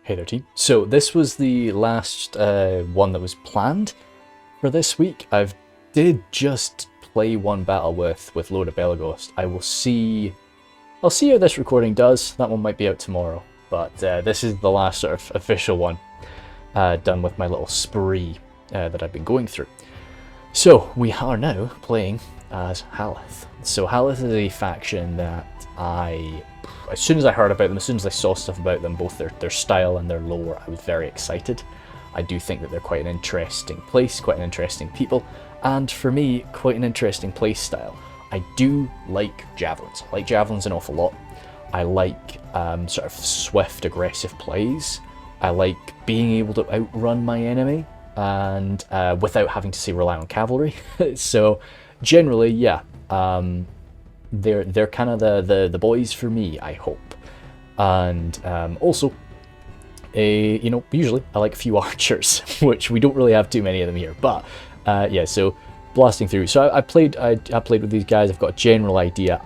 Hey there, team. So this was the last one that was planned for this week. Did just play one battle with Lord of Belagos. I'll see how this recording does. That one might be out tomorrow, but this is the last sort of official one done with my little spree that I've been going through. So we are now playing as Haleth. So Haleth is a faction that as soon as I heard about them, as soon as I saw stuff about them, both their style and their lore, I was very excited. I do think that they're quite an interesting place, quite an interesting people, and for me, quite an interesting play style. I do like javelins. I like javelins an awful lot. I like sort of swift, aggressive plays. I like being able to outrun my enemy and without having to say rely on cavalry. So generally, yeah, they're kind of the boys for me, I hope. And also, usually I like a few archers, which we don't really have too many of them here. But yeah, so blasting through. So I played with these guys. I've got a general idea.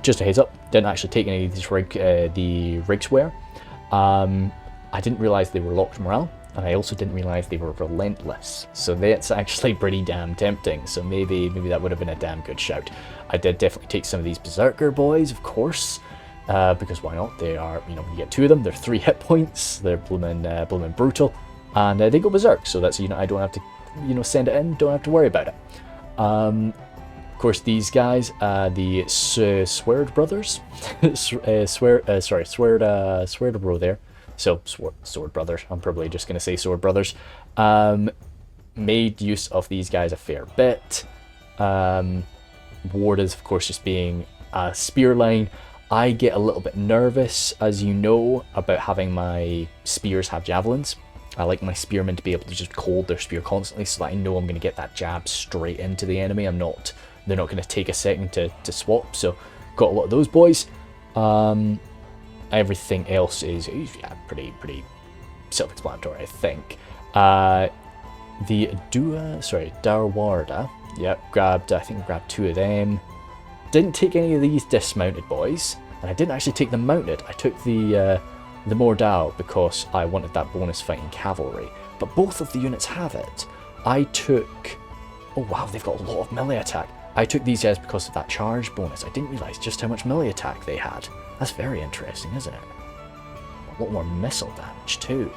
Just a heads up, didn't actually take any of these the rigswear. I didn't realize they were locked morale, and I also didn't realize they were relentless. So that's actually pretty damn tempting. So maybe that would have been a damn good shout. I did definitely take some of these berserker boys, of course, because why not? They are, you get two of them. They're 3 hit points. They're blooming brutal, and they go berserk. So that's I don't have to, send it in. Don't have to worry about it. Of course, these guys, the Swerd brothers, Swerd bro there. So sword brothers. I'm probably just gonna say sword brothers. Made use of these guys a fair bit. Ward is, of course, just being a spear line. I get a little bit nervous, as you know, about having my spears have javelins. I like my spearmen to be able to just hold their spear constantly, so that I know I'm going to get that jab straight into the enemy. They're not going to take a second to swap. So got a lot of those boys. Everything else is pretty self-explanatory, I think. The Darwarda. Yep, I think grabbed 2 of them. Didn't take any of these dismounted boys, and I didn't actually take them mounted. I took the Mordau because I wanted that bonus fighting cavalry. But both of the units have it. I took... Oh wow, they've got a lot of melee attack. I took these guys because of that charge bonus. I didn't realise just how much melee attack they had. That's very interesting, isn't it? A lot more missile damage too.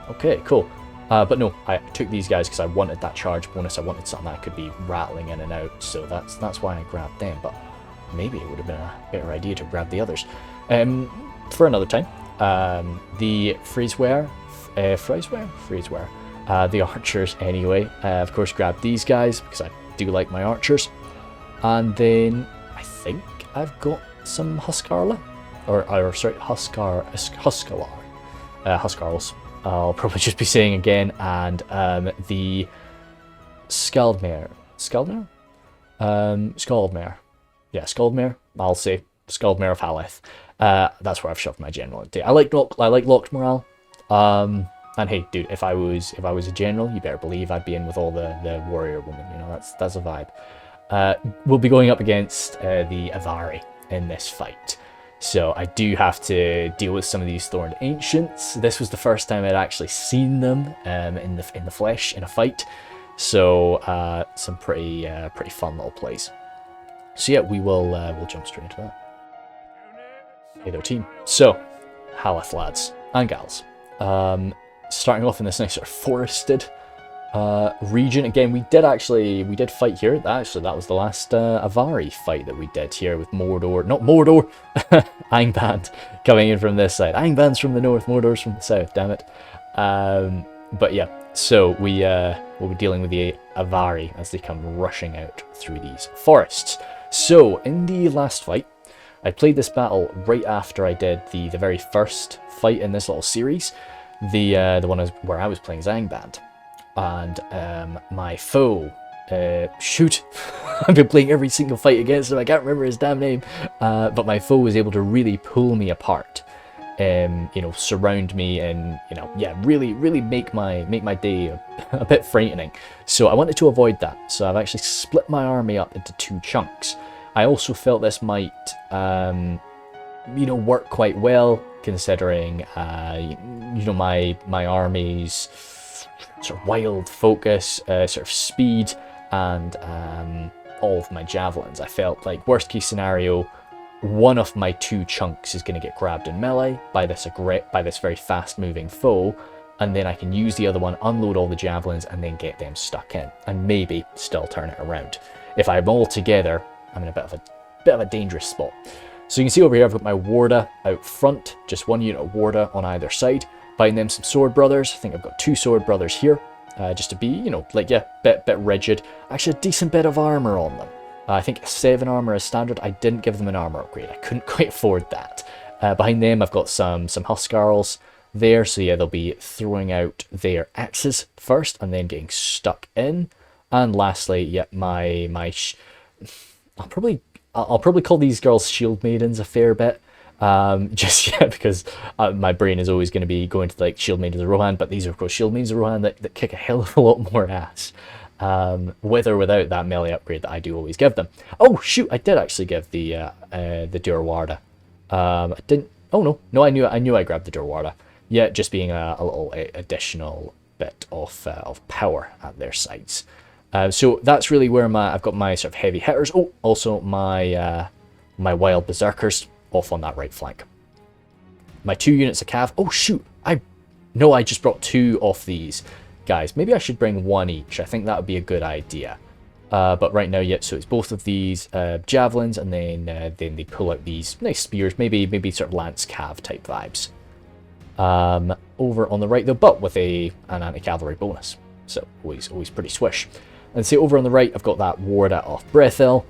Okay, cool. But no, I took these guys because I wanted that charge bonus. I wanted something that I could be rattling in and out, so that's why I grabbed them. But maybe it would have been a better idea to grab the others. For another time. The Freezeware, the archers anyway. Of course, grabbed these guys because I do like my archers. And then I think I've got some Huskarla, Huskarls. I'll probably just be saying again, and the Skaldmere. Yeah, Skaldmere. I'll say Skaldmere of Haleth. That's where I've shoved my general into. I like locked morale. And hey, dude, if I was a general, you better believe I'd be in with all the warrior women. That's a vibe. We'll be going up against the Avari in this fight. So I do have to deal with some of these Thorned Ancients. This was the first time I'd actually seen them in the flesh in a fight. So some pretty fun little plays. So yeah, we'll jump straight into that. Hey there, team. So Haleth lads and gals. Starting off in this nice sort of forested region. Again, we did fight here. That was the last Avari fight that we did here with Angband coming in from this side. Angband's from the north, Mordor's from the south, damn it. But yeah, so we'll be dealing with the Avari as they come rushing out through these forests. So in the last fight, I played this battle right after I did the very first fight in this little series, the one where I was playing as Angband. And my foe, I've been playing every single fight against him, I can't remember his damn name, but my foe was able to really pull me apart, surround me, and really make my day a bit frightening. So I wanted to avoid that, so I've actually split my army up into 2 chunks. I also felt this might work quite well considering you know, my army's sort of wild focus, sort of speed, and all of my javelins. I felt like worst case scenario, one of my 2 chunks is going to get grabbed in melee by this very fast moving foe, and then I can use the other one, unload all the javelins, and then get them stuck in, and maybe still turn it around. If I'm all together, I'm in a bit of a dangerous spot. So you can see over here I've got my Warda out front, just 1 unit of Warda on either side. Behind them some Sword Brothers. I think I've got 2 Sword Brothers here, just to be, you know, like, yeah, bit rigid. Actually a decent bit of armor on them. I think 7 armor is standard. I didn't give them an armor upgrade. I couldn't quite afford that. Behind them I've got some Huskarls there, so yeah, they'll be throwing out their axes first and then getting stuck in. And lastly, yeah, I'll probably call these girls Shield Maidens a fair bit. Just yeah, because my brain is always going to be going to like Shield Maidens of Rohan, but these are of course Shield Maidens of Rohan that kick a hell of a lot more ass. With or without that melee upgrade that I do always give them. Oh shoot, I did actually give the Durwarda. I didn't. Oh no, I knew I grabbed the Durwarda. Yeah, just being a little additional bit of power at their sides. So that's really where I've got my sort of heavy hitters. Oh, also my wild berserkers off on that right flank. My 2 units of cav. Oh shoot, I just brought 2 off these guys. Maybe I should bring 1 each. I think that would be a good idea. But right now, yeah, so it's both of these javelins, and then they pull out these nice spears, maybe sort of lance cav type vibes. Over on the right though, but with an anti-cavalry bonus, so always pretty swish. And see over on the right, I've got that Warda off Brethil.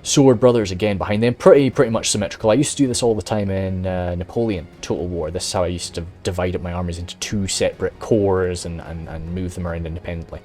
Sword Brothers again behind them, pretty much symmetrical. I used to do this all the time in Napoleon Total War. This is how I used to divide up my armies into 2 separate corps and move them around independently.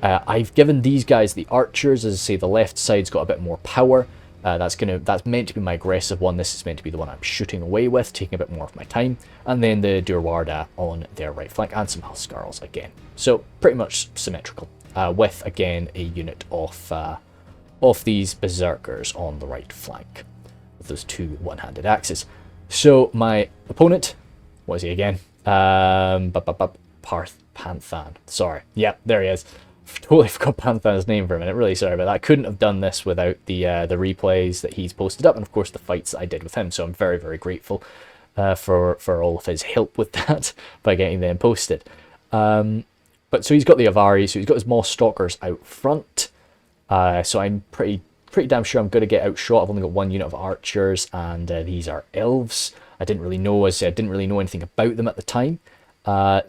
I've given these guys the archers. As I say, the left side's got a bit more power. That's meant to be my aggressive one. This is meant to be the one I'm shooting away with, taking a bit more of my time. And then the Durwarda on their right flank, and some Huskarls again. So pretty much symmetrical, with again a unit of these berserkers on the right flank with those 2 one-handed axes. So my opponent, what is he again? Panthan. Sorry. Yeah, there he is. Totally forgot Panthan's name for a minute. Really sorry about that. I couldn't have done this without the replays that he's posted up, and of course the fights that I did with him. So I'm very, very grateful for all of his help with that by getting them posted. But so he's got the Avari, so he's got his Moss Stalkers out front. So I'm pretty damn sure I'm going to get outshot. I've only got 1 unit of archers, and these are elves. I didn't really know anything about them at the time.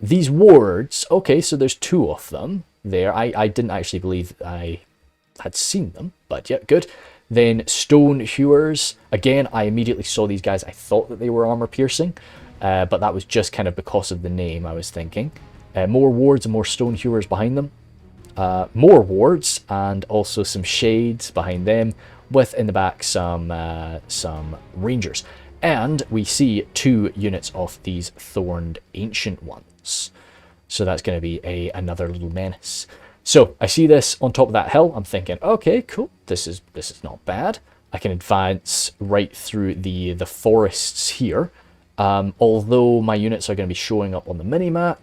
These wards, okay, so there's 2 of them there. I didn't actually believe I had seen them, but yeah, good. Then Stone Hewers, again, I immediately saw these guys. I thought that they were armor piercing, but that was just kind of because of the name, I was thinking. More wards and more Stone Hewers behind them. More wards and also some shades behind them, with in the back some rangers, and we see 2 units of these thorned ancient ones. So that's going to be another little menace. So I see this on top of that hill. I'm thinking, okay, cool. This is not bad. I can advance right through the forests here. Although my units are going to be showing up on the mini map.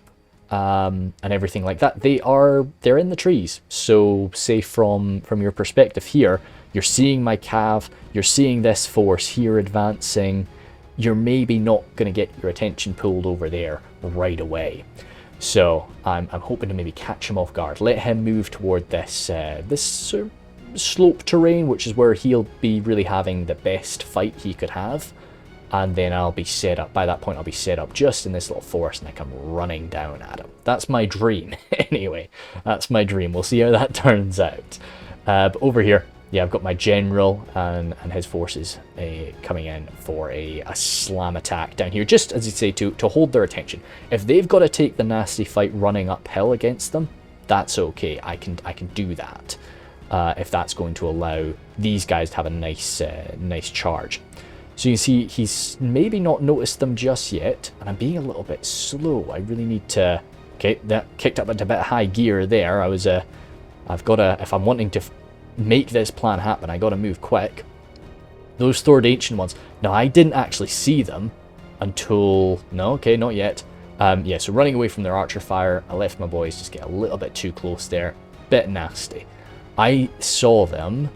And everything like that, they're in the trees. So say from your perspective here, you're seeing my cav, you're seeing this force here advancing, you're maybe not going to get your attention pulled over there right away. So I'm hoping to maybe catch him off guard, let him move toward this sort of slope terrain, which is where he'll be really having the best fight he could have. And then I'll be set up, by that point I'll be set up just in this little forest, and I come running down at him. That's my dream. Anyway, that's my dream. We'll see how that turns out. But over here, yeah, I've got my general and his forces coming in for a slam attack down here, just as you say, to hold their attention. If they've got to take the nasty fight running uphill against them, that's okay. I can do that if that's going to allow these guys to have a nice charge. So you see, he's maybe not noticed them just yet, and I'm being a little bit slow. I really need to... Okay, that kicked up into a bit of high gear there. I've got to... If I'm wanting to make this plan happen, I got to move quick. Those thorned ancient ones. Now, I didn't actually see them, until... No, okay, not yet. Yeah, so running away from their archer fire, I left my boys just get a little bit too close there. Bit nasty. I saw them...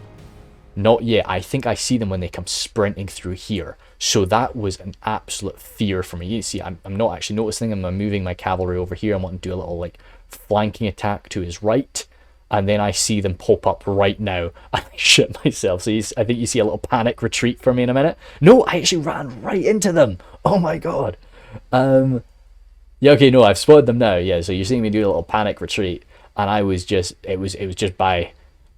Not yet. I think I see them when they come sprinting through here. So that was an absolute fear for me. You see, I'm not actually noticing them. I'm moving my cavalry over here. I want to do a little, like, flanking attack to his right. And then I see them pop up right now. I shit myself. So I think you see a little panic retreat for me in a minute. No, I actually ran right into them. Oh my god. Yeah, okay, no, I've spotted them now. Yeah, so you're seeing me do a little panic retreat. And I was just, it was just by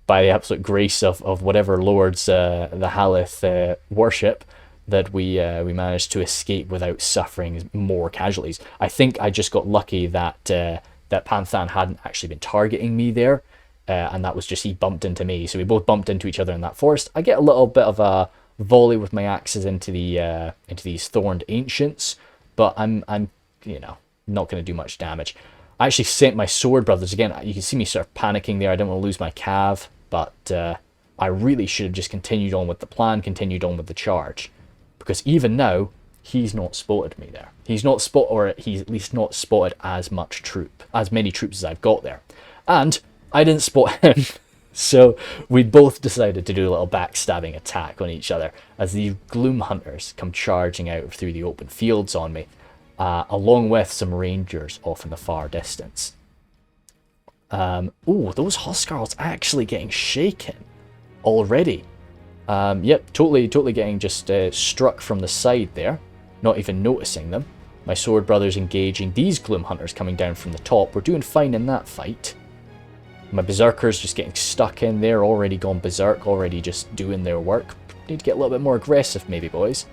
the absolute grace of whatever lords the Haleth worship, that we managed to escape without suffering more casualties. I think I just got lucky that that Panthan hadn't actually been targeting me there, and that was just he bumped into me. So we both bumped into each other in that forest. I get a little bit of a volley with my axes into these thorned ancients, but I'm you know, not going to do much damage. I actually sent my sword brothers again. You can see me sort of panicking there. I didn't want to lose my cav, but I really should have just continued on with the plan, continued on with the charge. Because even now, he's not spotted me there. He's not spotted, or he's at least not spotted as many troops as I've got there. And I didn't spot him. So we both decided to do a little backstabbing attack on each other as these gloom hunters come charging out through the open fields on me, along with some rangers off in the far distance. Oh, those Huskarls actually getting shaken already. Yep, totally getting just struck from the side there, not even noticing them. My sword brothers engaging these gloom hunters coming down from the top. We're doing fine in that fight. My berserkers just getting stuck in there, already gone berserk, already just doing their work. Need to get a little bit more aggressive maybe, boys.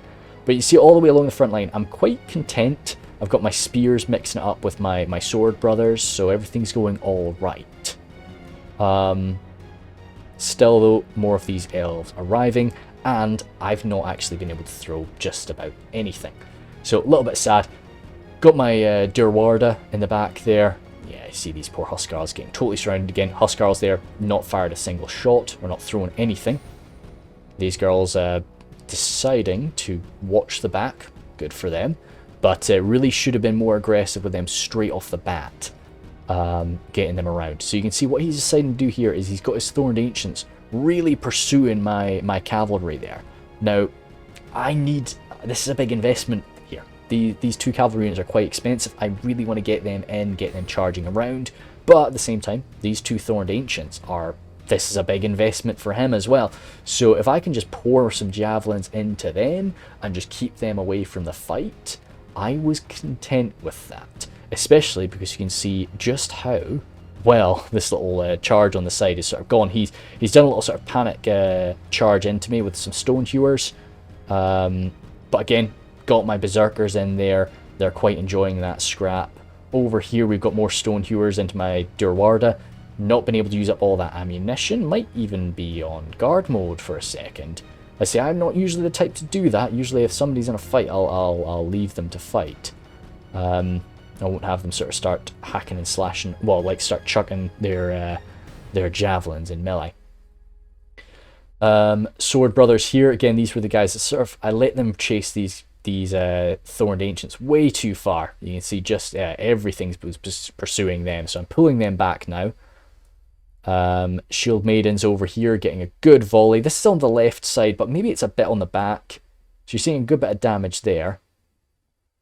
But you see all the way along the front line, I'm quite content. I've got my spears mixing it up with my sword brothers, so everything's going all right. Still, though, more of these elves arriving, and I've not actually been able to throw just about anything. So, a little bit sad. Got my Durwarda in the back there. Yeah, I see these poor Huskarls getting totally surrounded again. Huskarls there, not fired a single shot. We're not throwing anything. These girls deciding to watch the back. Good for them. But really should have been more aggressive with them straight off the bat. Getting them around. So you can see what he's deciding to do here is he's got his Thorned Ancients really pursuing my cavalry there. Now, this is a big investment here. These two cavalry units are quite expensive. I really want to get them in, get them charging around. But at the same time, these two Thorned Ancients this is a big investment for him as well. So if I can just pour some javelins into them and just keep them away from the fight, I was content with that. Especially because you can see just how well this little charge on the side is sort of gone. He's done a little sort of panic charge into me with some stone hewers. But again, got my berserkers in there. They're quite enjoying that scrap. Over here we've got more stone hewers into my Durwarda. Not been able to use up all that ammunition. Might even be on guard mode for a second. I say I'm not usually the type to do that. Usually if somebody's in a fight, I'll leave them to fight. I won't have them sort of start hacking and slashing, well, like start chucking their javelins in melee. Sword brothers here, again, these were the guys that sort of, I let them chase these Thorned Ancients way too far. You can see just everything's pursuing them, so I'm pulling them back now. Shield Maidens over here getting a good volley. This is on the left side, but maybe it's a bit on the back. So you're seeing a good bit of damage there.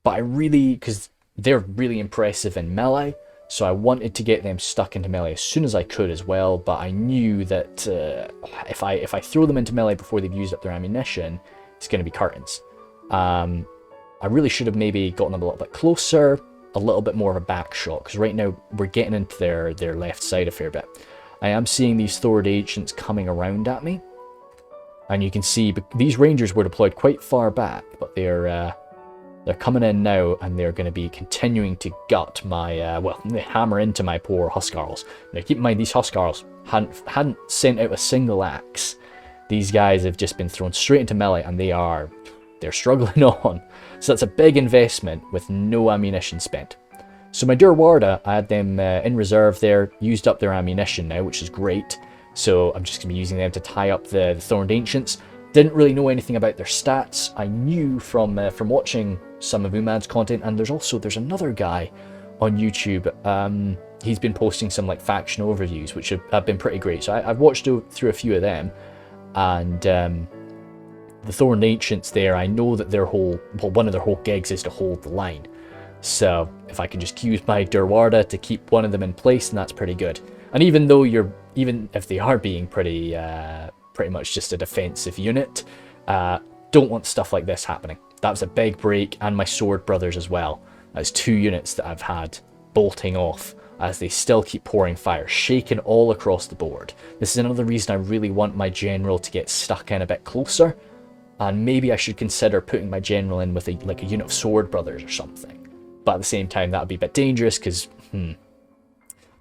But I really, because they're really impressive in melee, so I wanted to get them stuck into melee as soon as I could as well, but I knew that if I throw them into melee before they've used up their ammunition, it's going to be curtains. I really should have maybe gotten them a little bit closer, a little bit more of a back shot, because right now we're getting into their left side a fair bit. I am seeing these Thorned Ancients coming around at me, and you can see these Rangers were deployed quite far back, but they're coming in now, and they're going to be continuing to gut my, they hammer into my poor Huskarls. Now keep in mind, these Huskarls hadn't sent out a single axe. These guys have just been thrown straight into melee, and they're struggling on. So that's a big investment with no ammunition spent. So my Durwarda, I had them in reserve there, used up their ammunition now, which is great. So I'm just going to be using them to tie up the Thorned Ancients. Didn't really know anything about their stats. I knew from watching some of Umad's content, and there's another guy on YouTube. He's been posting some like faction overviews, which have been pretty great. So I've watched through a few of them, and the Thorned Ancients there, I know that one of their whole gigs is to hold the line. So if I can just use my Durwarda to keep one of them in place, then that's pretty good. And even if they are being pretty much just a defensive unit, don't want stuff like this happening. That was a big break, and my Sword Brothers as well. That's 2 units that I've had bolting off as they still keep pouring fire, shaking all across the board. This is another reason I really want my general to get stuck in a bit closer, and maybe I should consider putting my general in with a unit of Sword Brothers or something. But at the same time, that would be a bit dangerous, because the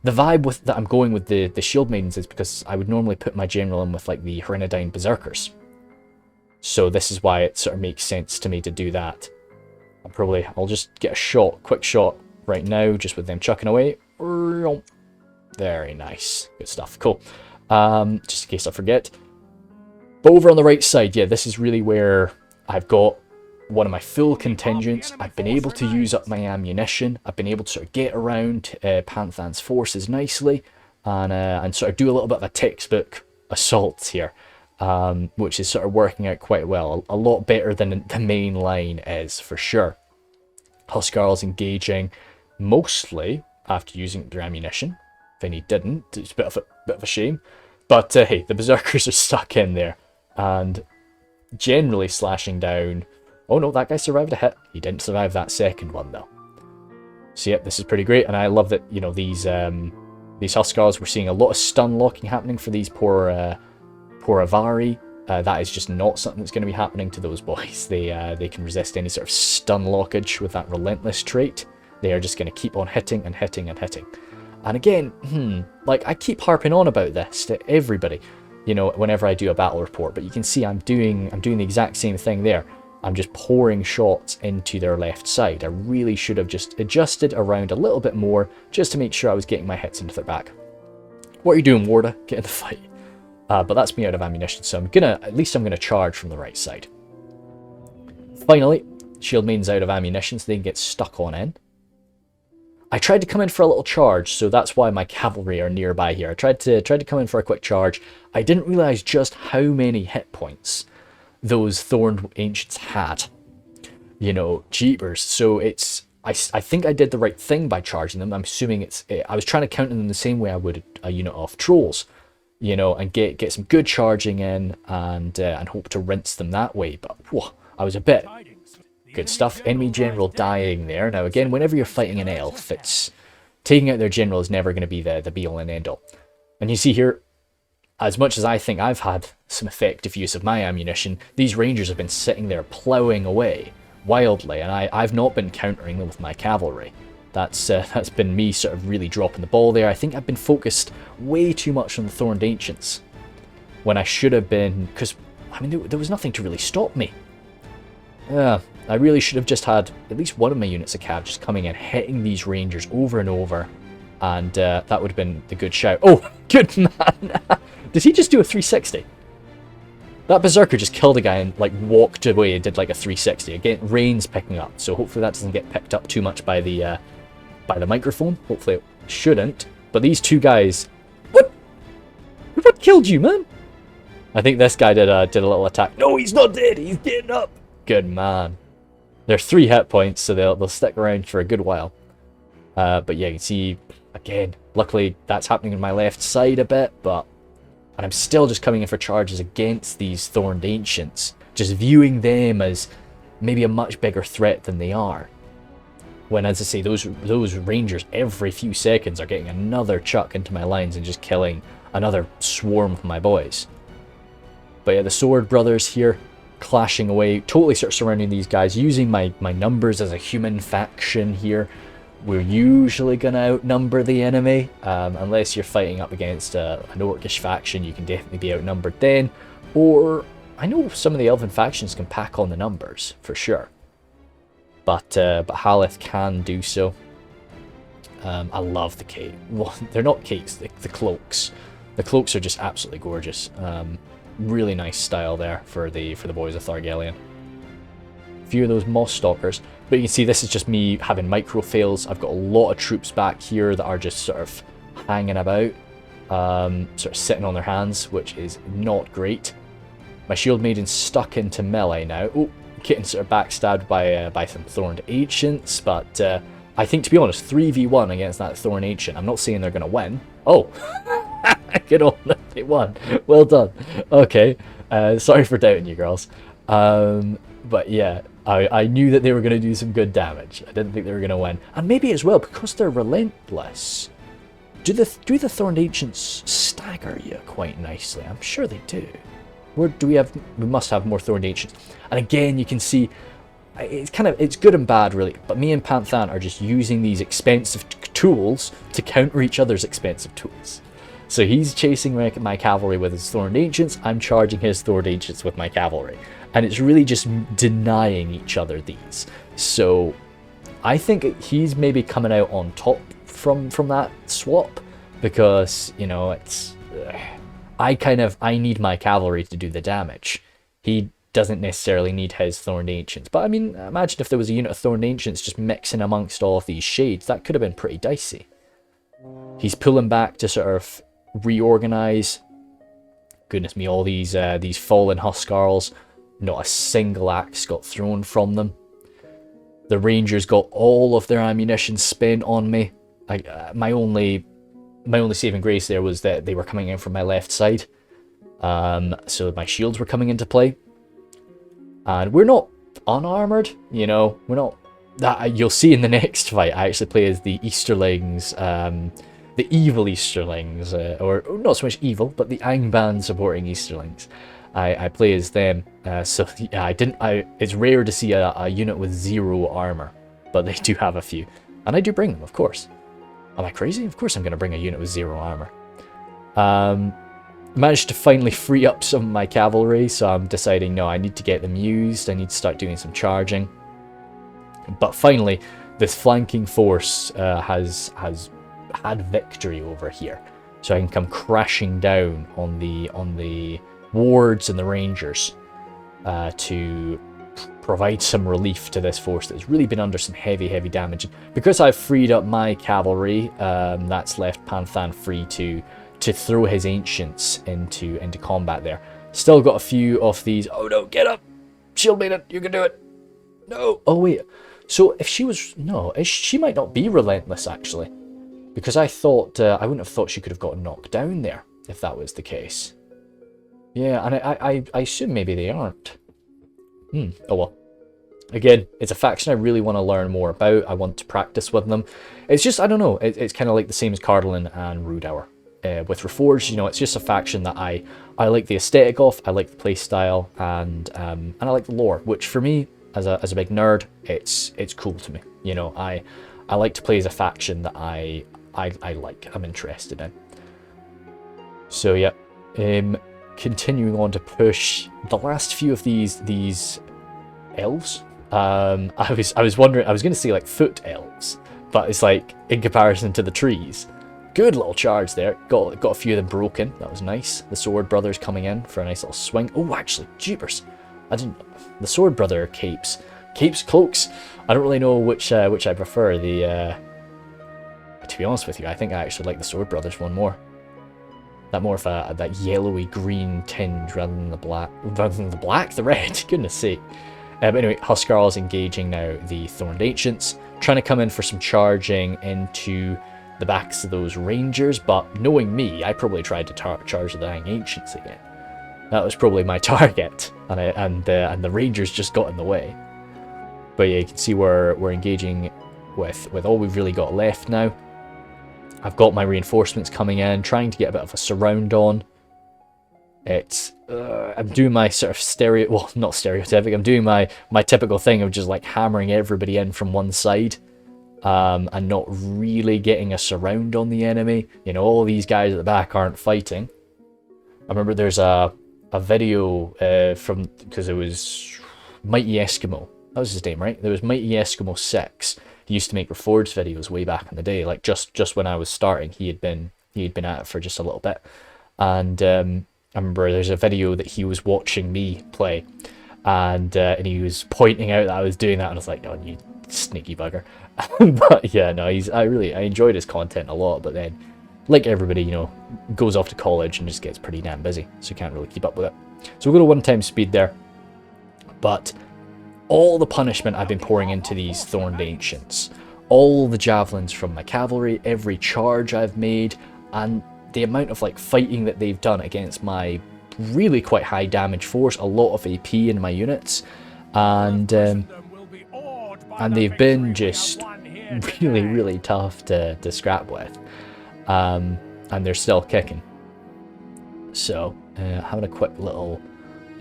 vibe that I'm going with the Shield Maidens is because I would normally put my general in with like the Herenidine Berserkers. So this is why it sort of makes sense to me to do that. I'll just get a quick shot right now, just with them chucking away. Very nice. Good stuff. Cool. Just in case I forget. But over on the right side, yeah, this is really where I've got one of my full contingents. I've been able to use up my ammunition. I've been able to sort of get around Panthan's forces nicely, and sort of do a little bit of a textbook assault here, which is sort of working out quite well. A lot better than the main line is, for sure. Huskarl's engaging mostly after using their ammunition. Vinny didn't. It's a bit of a shame. But hey, the Berserkers are stuck in there and generally slashing down. Oh no, that guy survived a hit. He didn't survive that second one though. So yep, this is pretty great, and I love that, you know, these Huskarls, we're seeing a lot of stun locking happening for these poor Avari. That is just not something that's going to be happening to those boys. They can resist any sort of stun lockage with that relentless trait. They are just going to keep on hitting and hitting and hitting. And again, like I keep harping on about this to everybody, you know, whenever I do a battle report, but you can see I'm doing the exact same thing there. I'm just pouring shots into their left side. I really should have just adjusted around a little bit more just to make sure I was getting my hits into their back. What are you doing, Warda? Get in the fight. But that's me out of ammunition, so at least I'm gonna charge from the right side. Finally, Shield Maiden's out of ammunition, so they can get stuck on in. I tried to come in for a little charge, so that's why my cavalry are nearby here. I tried to come in for a quick charge. I didn't realize just how many hit points those Thorned Ancients had. You know, jeepers. So I think I did the right thing by charging them. I'm assuming I was trying to counter them the same way I would a unit of trolls, you know, and get some good charging in and hope to rinse them that way. But whoa, I was a bit. Good stuff. Enemy general dying there. Now again, whenever you're fighting an elf, it's taking out their general is never going to be the be all and end all. And you see here, as much as I think I've had some effective use of my ammunition, these rangers have been sitting there ploughing away wildly, and I've not been countering them with my cavalry. That's been me sort of really dropping the ball there. I think I've been focused way too much on the Thorned Ancients when I should have been, because I mean there was nothing to really stop me. I really should have just had at least one of my units of cav just coming in, hitting these rangers over and over, and that would have been the good shout. Oh, good man! Did he just do a 360? That Berserker just killed a guy and like walked away and did like a 360. Again, rain's picking up, so hopefully that doesn't get picked up too much by the microphone. Hopefully it shouldn't. But these two guys, what killed you, man? I think this guy did a little attack. No, he's not dead. He's getting up. Good man. They're 3 hit points, so they'll stick around for a good while. But yeah, you can see again. Luckily, that's happening on my left side a bit, and I'm still just coming in for charges against these Thorned Ancients, just viewing them as maybe a much bigger threat than they are. When, as I say, those rangers every few seconds are getting another chuck into my lines and just killing another swarm of my boys. But yeah, the Sword Brothers here, clashing away, totally sort of surrounding these guys, using my numbers as a human faction here. We're usually going to outnumber the enemy, unless you're fighting up against an orcish faction. You can definitely be outnumbered then, or I know some of the elven factions can pack on the numbers, for sure. But Haleth can do so. I love the cape. Well, they're not capes, the cloaks. The cloaks are just absolutely gorgeous. Really nice style there for the boys of Thargelion. few of those moss stalkers. But you can see this is just me having micro fails. I've got a lot of troops back here that are just sort of hanging about, sort of sitting on their hands, which is not great. My shield maiden's stuck into melee now. Oh, getting sort of backstabbed by some Thorned Ancients, but I think, to be honest, 3v1 against that Thorn Ancient. I'm not saying they're going to win. Oh, good on, they won. Well done. Okay, sorry for doubting you, girls. But yeah, I knew that they were going to do some good damage. I didn't think they were going to win. And maybe as well, because they're relentless, do the Thorned Ancients stagger you quite nicely? I'm sure they do. Where do we have? We must have more Thorned Ancients. And again, you can see it's good and bad, really. But me and Panthan are just using these expensive tools to counter each other's expensive tools. So he's chasing my cavalry with his Thorned Ancients. I'm charging his Thorned Ancients with my cavalry. And it's really just denying each other these. So I think he's maybe coming out on top from that swap, because, you know, it's I need my cavalry to do the damage. He doesn't necessarily need his Thorned Ancients. But I mean, imagine if there was a unit of Thorned Ancients just mixing amongst all of these shades. That could have been pretty dicey. He's pulling back to sort of reorganize. Goodness me, all these fallen Huskarls. Not a single axe got thrown from them. The Rangers got all of their ammunition spent on me. My only saving grace there was that they were coming in from my left side. So my shields were coming into play. And we're not unarmored, you know. We're not... You'll see in the next fight, I actually play as the Easterlings, the evil Easterlings, or not so much evil, but the Angband supporting Easterlings. I play as them, so yeah, it's rare to see a unit with 0 armor, but they do have a few. And I do bring them, of course. Am I crazy? Of course I'm going to bring a unit with 0 armor. Managed to finally free up some of my cavalry, so I'm deciding, no, I need to get them used, I need to start doing some charging. But finally, this flanking force has had victory over here, so I can come crashing down on the wards and the rangers to provide some relief to this force that's really been under some heavy damage. Because I've freed up my cavalry, that's left Panthan free to throw his Ancients into combat there. Still got a few of these. Oh no, get up! Shield Maiden, you can do it! No! Oh wait, so if she was... No, she might not be relentless, actually. Because I thought... I wouldn't have thought she could have gotten knocked down there, if that was the case. Yeah, and I assume maybe they aren't. Oh well. Again, it's a faction I really want to learn more about. I want to practice with them. It's just, I don't know, it's kind of like the same as Cardolin and Rudour. With Reforged, you know, it's just a faction that I like the aesthetic of, I like the playstyle, and I like the lore, which for me, as a big nerd, it's cool to me. You know, I like to play as a faction that I like, I'm interested in. So yeah, continuing on to push the last few of these elves. I was wondering, I was going to say like foot elves, but it's like in comparison to the trees. Good little charge there. Got a few of them broken. That was nice. The Sword Brothers coming in for a nice little swing. Oh, actually, jeepers! I didn't. The Sword Brother capes, cloaks. I don't really know which I prefer. To be honest with you, I think I actually like the Sword Brothers one more. That more of that yellowy green tinge rather than the black. The red. Goodness sake. But anyway, Huskarl's engaging now the Thorned Ancients, trying to come in for some charging into the backs of those Rangers, but knowing me, I probably tried to charge the dang Ancients again. That was probably my target, and the Rangers just got in the way. But yeah, you can see we're engaging with all we've really got left now. I've got my reinforcements coming in, trying to get a bit of a surround on. It's I'm doing my sort of not stereotypic. I'm doing my typical thing of just like hammering everybody in from one side. And not really getting a surround on the enemy. You know, all these guys at the back aren't fighting. I remember there's a video because it was Mighty Eskimo. That was his name, right? There was Mighty Eskimo 6. He used to make Reforged videos way back in the day, like just when I was starting. He had been at it for just a little bit. And I remember there's a video that he was watching me play. and he was pointing out that I was doing that, and I was like, oh, you sneaky bugger. But yeah, no, I enjoyed his content a lot, but then, like everybody, you know, goes off to college and just gets pretty damn busy, so you can't really keep up with it. So we'll go to 1 time speed there. But all the punishment I've been pouring into these Thorned Ancients, all the javelins from my cavalry, every charge I've made, and the amount of like fighting that they've done against my really quite high damage force, a lot of AP in my units, and they've been just really tough to scrap with, and they're still kicking. So having a quick little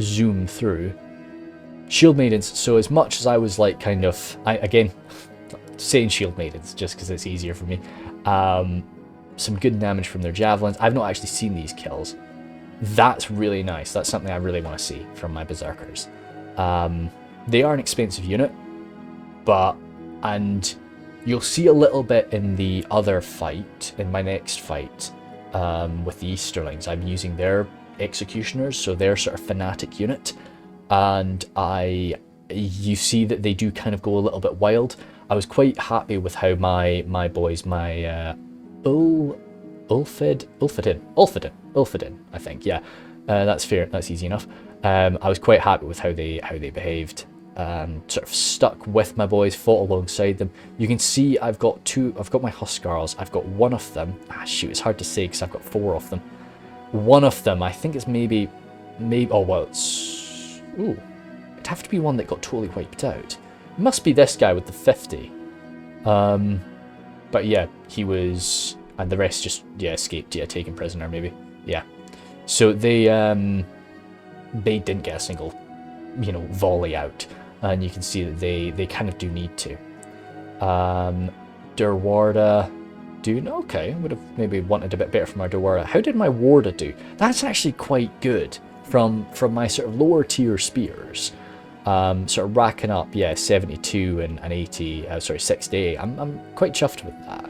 zoom through Shield Maidens. So as much as I was like kind of, again saying Shield Maidens just because it's easier for me, some good damage from their javelins. I've not actually seen these kills. That's really nice. That's something I really want to see from my berserkers. They are an expensive unit, and you'll see a little bit in the other fight, in my next fight, with the Easterlings. I'm using their executioners, so their sort of fanatic unit, and you see that they do kind of go a little bit wild. I was quite happy with how my boys, my Ulfidin, I think, yeah, that's fair, that's easy enough. I was quite happy with how they behaved. Sort of stuck with my boys, fought alongside them. You can see I've got my Huskarls. I've got one of them. Shoot, it's hard to say because I've got 4 of them. One of them, I think it's maybe, oh well, it'd have to be one that got totally wiped out. It must be this guy with the 50. But yeah, he was, and the rest just, yeah, escaped, yeah, taken prisoner maybe. Yeah. So they didn't get a single, you know, volley out. And you can see that they kind of do need to. Derwarda, okay, would have maybe wanted a bit better from our Derwarda. How did my Warda do? That's actually quite good from my sort of lower tier spears. Sort of racking up, yeah, 72 and 80, 68. I'm quite chuffed with that.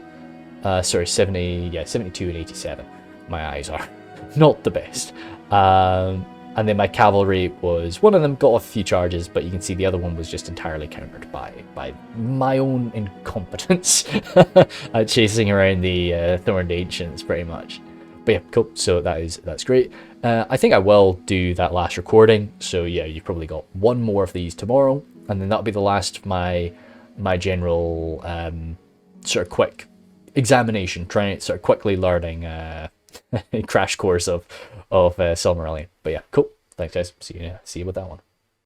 70, yeah, 72 and 87. My eyes are not the best. And then my cavalry was, one of them got a few charges, but you can see the other one was just entirely countered by my own incompetence at chasing around the Thorned Ancients, pretty much. But yeah, cool. So that's great. I think I will do that last recording. So yeah, you've probably got one more of these tomorrow, and then that'll be the last of my general sort of quick examination, trying to sort of quickly learning crash course of Silmarilion. But yeah, cool. Thanks guys. See you with that one.